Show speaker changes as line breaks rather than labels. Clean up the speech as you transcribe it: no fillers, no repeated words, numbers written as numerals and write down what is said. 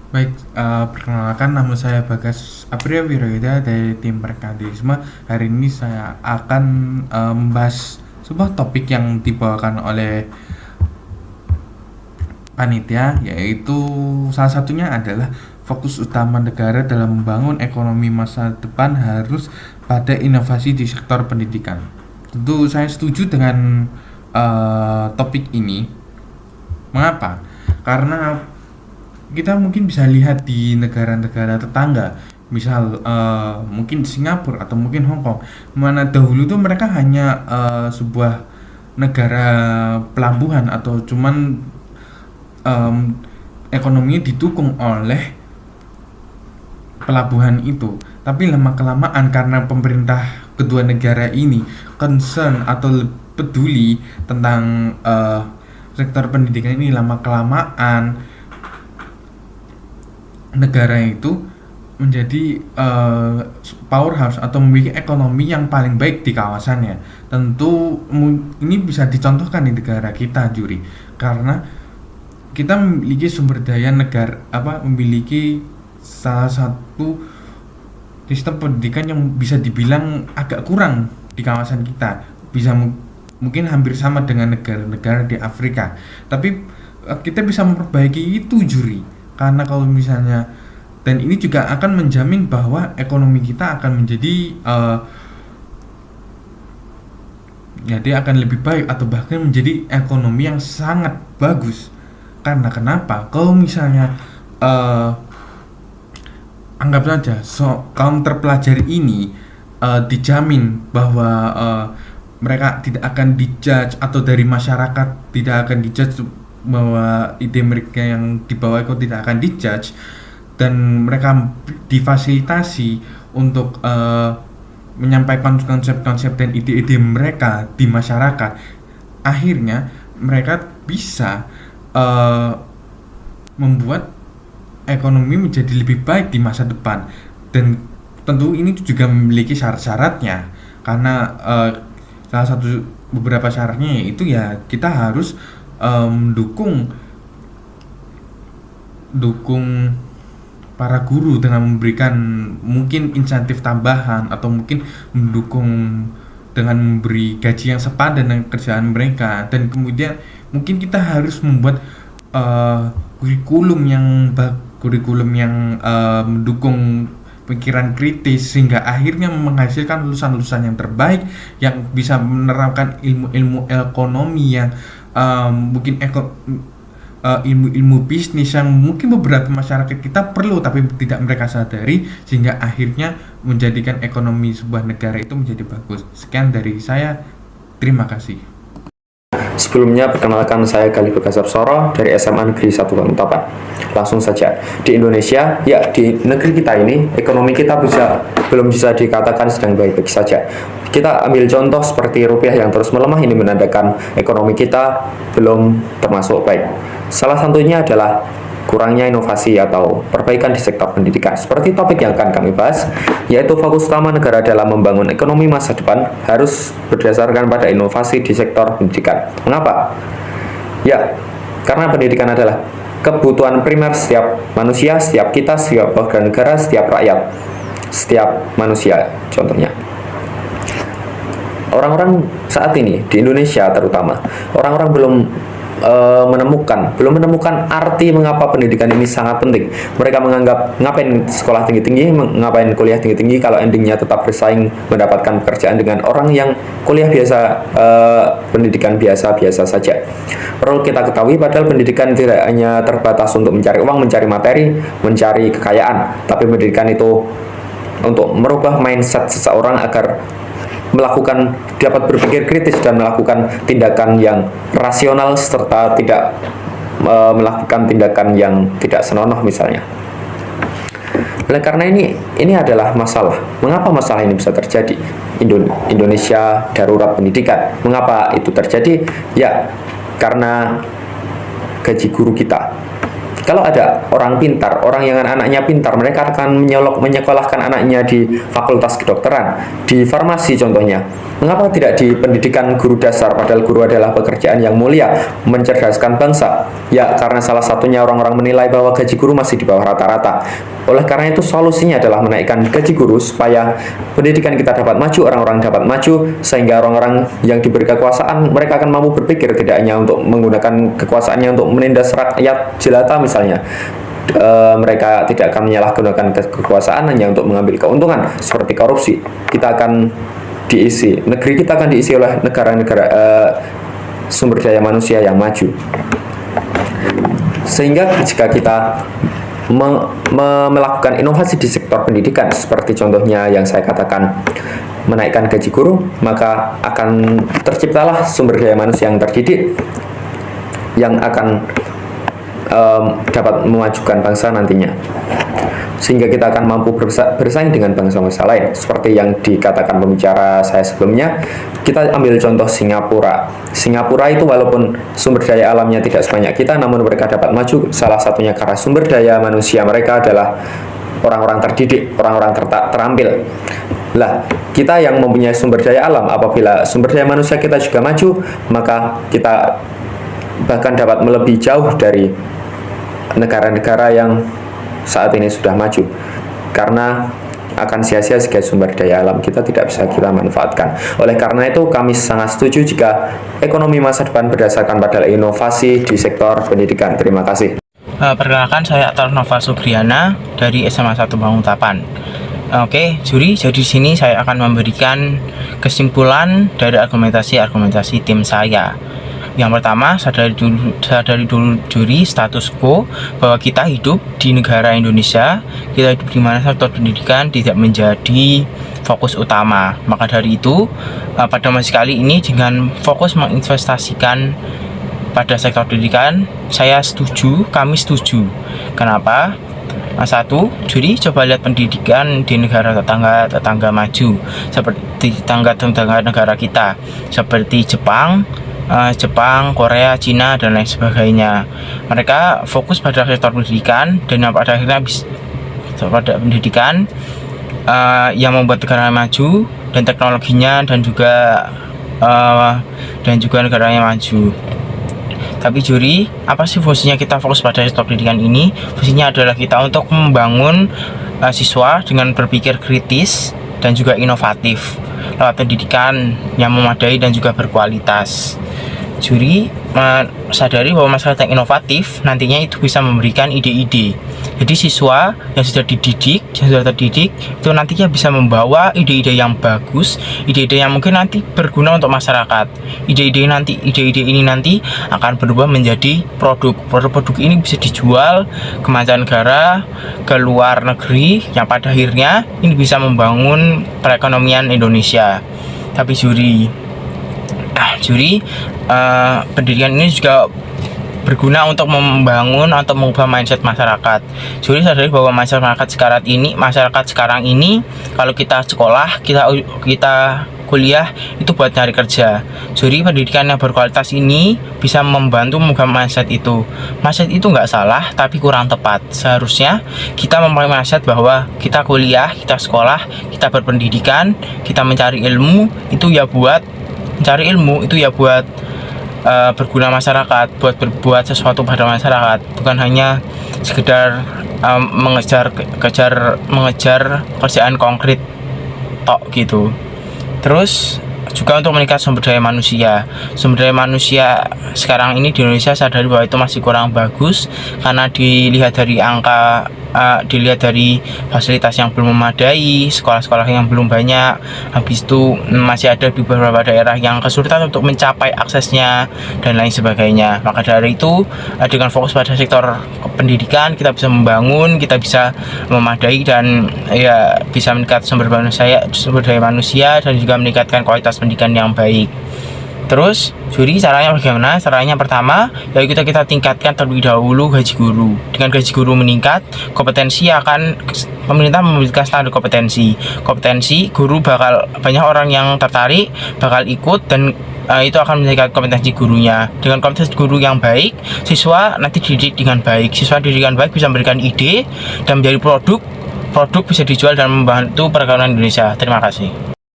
Baik, perkenalkan nama saya Bagas Apria Wiroyuda dari tim Merkantilisme. Hari ini saya akan membahas sebuah topik yang dibawakan oleh panitia, yaitu salah satunya adalah fokus utama negara dalam membangun ekonomi masa depan harus pada inovasi di sektor pendidikan. Tentu saya setuju dengan topik ini. Mengapa? Karena kita mungkin bisa lihat di negara-negara tetangga, misal mungkin di Singapura atau mungkin Hong Kong, mana dahulu tuh mereka hanya sebuah negara pelabuhan atau cuman ekonominya didukung oleh pelabuhan itu. Tapi lama kelamaan karena pemerintah kedua negara ini concern atau peduli tentang sektor pendidikan ini, lama kelamaan negara itu menjadi powerhouse atau memiliki ekonomi yang paling baik di kawasannya. Tentu ini bisa dicontohkan di negara kita, Juri, karena kita memiliki sumber daya negara, memiliki salah satu sistem pendidikan yang bisa dibilang agak kurang di kawasan kita, bisa mungkin hampir sama dengan negara-negara di Afrika. Tapi kita bisa memperbaiki itu, Juri, karena kalau misalnya, dan ini juga akan menjamin bahwa ekonomi kita akan menjadi jadi akan lebih baik atau bahkan menjadi ekonomi yang sangat bagus. Karena kenapa? Kalau misalnya anggap saja kaum terpelajar ini dijamin bahwa mereka tidak akan dijudge, atau dari masyarakat tidak akan dijudge bahwa ide mereka yang dibawa itu tidak akan dijudge, dan mereka difasilitasi untuk menyampaikan konsep-konsep dan ide-ide mereka di masyarakat. Akhirnya mereka bisa membuat ekonomi menjadi lebih baik di masa depan. Dan tentu ini juga memiliki syarat-syaratnya, karena salah satu beberapa syaratnya yaitu ya kita harus mendukung para guru dengan memberikan mungkin insentif tambahan, atau mungkin mendukung dengan memberi gaji yang sepadan dengan kerjaan mereka. Dan kemudian mungkin kita harus membuat kurikulum yang mendukung pikiran kritis, sehingga akhirnya menghasilkan lulusan-lulusan yang terbaik yang bisa menerapkan ilmu-ilmu ekonomi yang mungkin ilmu-ilmu bisnis yang mungkin beberapa masyarakat kita perlu tapi tidak mereka sadari, sehingga akhirnya menjadikan ekonomi sebuah negara itu menjadi bagus. Sekian dari saya, terima kasih.
Sebelumnya, perkenalkan saya Galih Bagasabsoro dari SMA Negeri 1 Balikpapan. Langsung saja, di Indonesia, ya di negeri kita ini, ekonomi kita belum bisa dikatakan sedang baik-baik saja. Kita ambil contoh seperti rupiah yang terus melemah, ini menandakan ekonomi kita belum termasuk baik. Salah satunya adalah kurangnya inovasi atau perbaikan di sektor pendidikan. Seperti topik yang akan kami bahas, yaitu fokus utama negara dalam membangun ekonomi masa depan harus berdasarkan pada inovasi di sektor pendidikan. Mengapa? Ya, karena pendidikan adalah kebutuhan primer setiap manusia, setiap kita, setiap warga negara, setiap rakyat, setiap manusia. Contohnya, orang-orang saat ini di Indonesia terutama, orang-orang belum menemukan arti mengapa pendidikan ini sangat penting. Mereka menganggap ngapain sekolah tinggi-tinggi, ngapain kuliah tinggi-tinggi kalau endingnya tetap bersaing mendapatkan pekerjaan dengan orang yang kuliah biasa, pendidikan biasa-biasa saja. Perlu kita ketahui, padahal pendidikan tidak hanya terbatas untuk mencari uang, mencari materi, mencari kekayaan, tapi pendidikan itu untuk merubah mindset seseorang agar dapat berpikir kritis dan melakukan tindakan yang rasional, serta tidak melakukan tindakan yang tidak senonoh misalnya. Oleh karena ini adalah masalah. Mengapa masalah ini bisa terjadi? Indonesia darurat pendidikan. Mengapa itu terjadi? Ya, karena gaji guru kita. Kalau ada orang pintar, orang yang anaknya pintar, mereka akan menyekolahkan anaknya di fakultas kedokteran, di farmasi contohnya. Mengapa tidak di pendidikan guru dasar, padahal guru adalah pekerjaan yang mulia, mencerdaskan bangsa? Ya, karena salah satunya orang-orang menilai bahwa gaji guru masih di bawah rata-rata. Oleh karena itu, solusinya adalah menaikkan gaji guru supaya pendidikan kita dapat maju, orang-orang dapat maju, sehingga orang-orang yang diberi kekuasaan, mereka akan mampu berpikir tidak hanya untuk menggunakan kekuasaannya untuk menindas rakyat jelata misalnya. Mereka tidak akan menyalahgunakan kekuasaan hanya untuk mengambil keuntungan seperti korupsi. Negeri kita akan diisi oleh negara-negara sumber daya manusia yang maju. Sehingga jika kita melakukan inovasi di sektor pendidikan, seperti contohnya yang saya katakan, menaikkan gaji guru, maka akan terciptalah sumber daya manusia yang terdidik yang akan dapat memajukan bangsa nantinya, sehingga kita akan mampu bersaing dengan bangsa-bangsa lain. Seperti yang dikatakan pembicara saya sebelumnya, kita ambil contoh Singapura. Singapura itu walaupun sumber daya alamnya tidak sebanyak kita, namun mereka dapat maju salah satunya karena sumber daya manusia mereka adalah orang-orang terdidik, orang-orang terampil. Lah, kita yang mempunyai sumber daya alam, apabila sumber daya manusia kita juga maju, maka kita bahkan dapat melebihi jauh dari negara-negara yang saat ini sudah maju, karena akan sia-sia jika sumber daya alam kita tidak bisa kita manfaatkan. Oleh karena itu, kami sangat setuju jika ekonomi masa depan berdasarkan pada inovasi di sektor pendidikan. Terima kasih.
Perkenalkan, saya Atal Nova Subriana dari SMA 1 Banguntapan. Oke, juri, jadi di sini saya akan memberikan kesimpulan dari argumentasi tim saya. Yang pertama, sadari dulu juri status quo bahwa kita hidup di negara Indonesia, kita hidup di mana sektor pendidikan tidak menjadi fokus utama. Maka dari itu, pada masa kali ini dengan fokus menginvestasikan pada sektor pendidikan, kami setuju. Kenapa? Satu, juri coba lihat pendidikan di negara tetangga maju, seperti tetangga negara kita, seperti Jepang, Korea, Cina, dan lain sebagainya. Mereka fokus pada sektor pendidikan dan pada akhirnya pada pendidikan yang membuat negara maju dan teknologinya dan juga negaranya maju. Tapi juri, apa sih fungsinya kita fokus pada sektor pendidikan ini? Fungsinya adalah kita untuk membangun siswa dengan berpikir kritis dan juga inovatif lewat pendidikan yang memadai dan juga berkualitas. Juri sadari bahwa masyarakat yang inovatif nantinya itu bisa memberikan ide-ide. Jadi siswa yang sudah terdidik itu nantinya bisa membawa ide-ide yang bagus, ide-ide yang mungkin nanti berguna untuk masyarakat. Ide-ide ini nanti akan berubah menjadi produk. Produk ini bisa dijual ke mancanegara, ke luar negeri, yang pada akhirnya ini bisa membangun perekonomian Indonesia. Tapi juri, pendidikan ini juga berguna untuk membangun atau mengubah mindset masyarakat. Juri sadari bahwa masyarakat sekarang ini kalau kita sekolah, kita kuliah itu buat nyari kerja. Juri, pendidikan yang berkualitas ini bisa membantu mengubah mindset itu. Mindset itu nggak salah, tapi kurang tepat. Seharusnya kita mempunyai mindset bahwa kita kuliah, kita sekolah, kita berpendidikan, kita mencari ilmu itu ya buat berguna masyarakat, buat berbuat sesuatu pada masyarakat, bukan hanya sekedar mengejar pekerjaan konkret tok gitu. Terus juga untuk meningkat sumber daya manusia sekarang ini di Indonesia, sadari bahwa itu masih kurang bagus karena dilihat dari fasilitas yang belum memadai, sekolah-sekolah yang belum banyak, habis itu masih ada di beberapa daerah yang kesulitan untuk mencapai aksesnya dan lain sebagainya. Maka dari itu, dengan fokus pada sektor pendidikan, kita bisa membangun, kita bisa memadai dan ya bisa meningkat sumber daya manusia dan juga meningkatkan kualitas pendidikan yang baik. Terus, juri, caranya bagaimana? Caranya pertama, yaitu kita tingkatkan terlebih dahulu gaji guru. Dengan gaji guru meningkat, pemerintah memberikan standar kompetensi guru, bakal banyak orang yang tertarik, bakal ikut, dan itu akan meningkatkan kompetensi gurunya. Dengan kompetensi guru yang baik, siswa nanti dididik dengan baik. Siswa dididik dengan baik bisa memberikan ide dan menjadi produk bisa dijual dan membantu perekonomian Indonesia. Terima kasih.